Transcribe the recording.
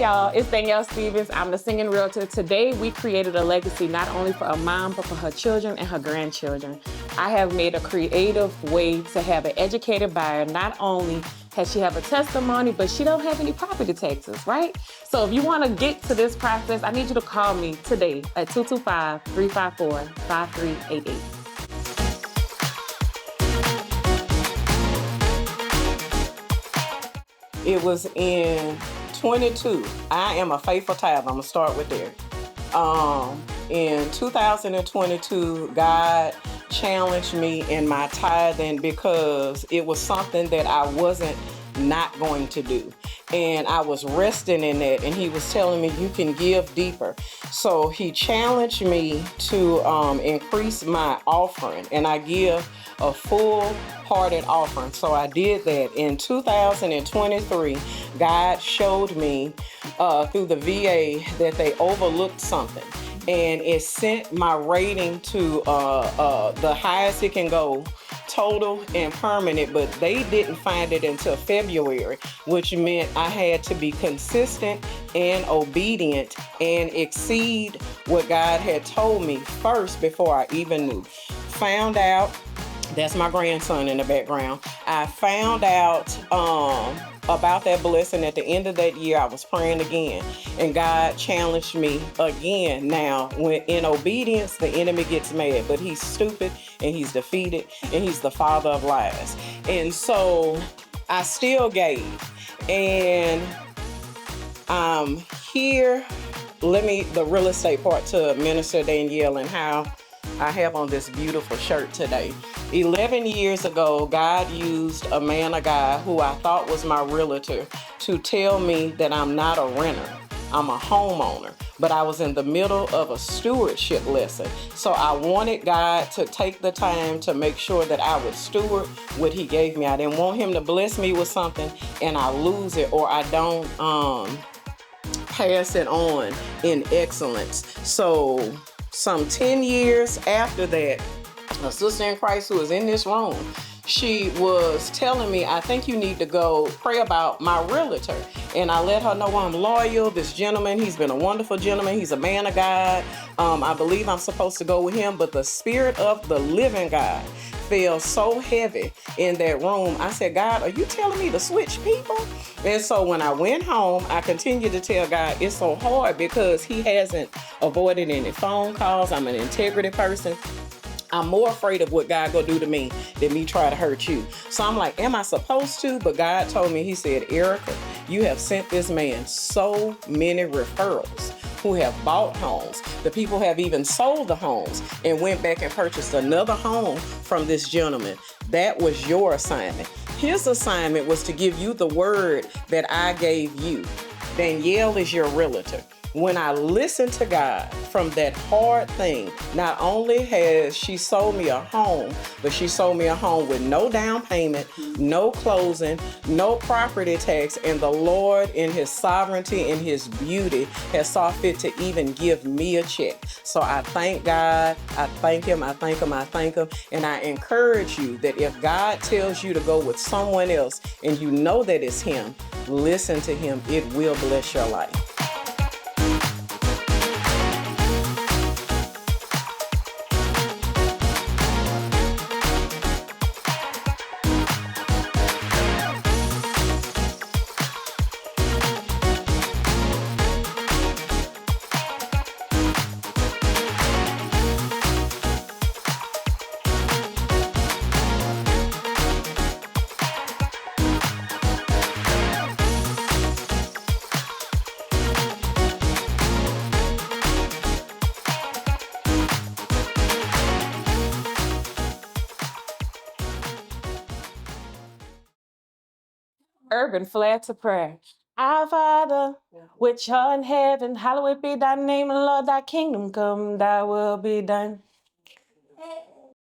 y'all, it's Danielle Stephens. I'm the singing realtor. Today, we created a legacy not only for a mom, but for her children and her grandchildren. I have made a creative way to have an educated buyer. Not only has she have a testimony, but she don't have any property taxes, right? So if you want to get to this process, I need you to call me today at 225-354-5388. It was in 22. I am a faithful tithe. I'm gonna start with there. In 2022, God challenged me in my tithing because it was something that I wasn't not going to do. And I was resting in that, and he was telling me you can give deeper. So he challenged me to increase my offering, and I give a full-hearted offering. So I did that. In 2023, God showed me through the VA that they overlooked something, and it sent my rating to the highest it can go, total and permanent, but they didn't find it until February, which meant I had to be consistent and obedient and exceed what God had told me first before I even knew. Found out, that's my grandson in the background. I found out about that blessing at the end of that year. I was praying again, and God challenged me again. Now, when in obedience, the enemy gets mad, but he's stupid and he's defeated and he's the father of lies. And so I still gave. And here, the real estate part to Minister Danielle and how I have on this beautiful shirt today. 11 years ago, God used a man of God who I thought was my realtor to tell me that I'm not a renter, I'm a homeowner. But I was in the middle of a stewardship lesson. So I wanted God to take the time to make sure that I would steward what he gave me. I didn't want him to bless me with something and I lose it, or I don't pass it on in excellence. So some 10 years after that, a sister in Christ who was in this room, she was telling me, I think you need to go pray about my realtor. And I let her know I'm loyal. This gentleman, he's been a wonderful gentleman. He's a man of God. I believe I'm supposed to go with him, but the spirit of the living God fell so heavy in that room. I said, God, are you telling me to switch people? And so when I went home, I continued to tell God, it's so hard because he hasn't avoided any phone calls. I'm an integrity person. I'm more afraid of what God gonna do to me than me try to hurt you. So I'm like, am I supposed to? But God told me, he said, Erica, you have sent this man so many referrals who have bought homes. The people have even sold the homes and went back and purchased another home from this gentleman. That was your assignment. His assignment was to give you the word that I gave you. Danielle is your realtor. When I listened to God from that hard thing, not only has she sold me a home, but she sold me a home with no down payment, no closing, no property tax, and the Lord in his sovereignty and his beauty has saw fit to even give me a check. So I thank God, I thank him, I thank him, I thank him, and I encourage you that if God tells you to go with someone else and you know that it's him, listen to him. It will bless your life. Urban flair to prayer. Our Father, which art in heaven, hallowed be thy name, Lord, thy kingdom come, thy will be done.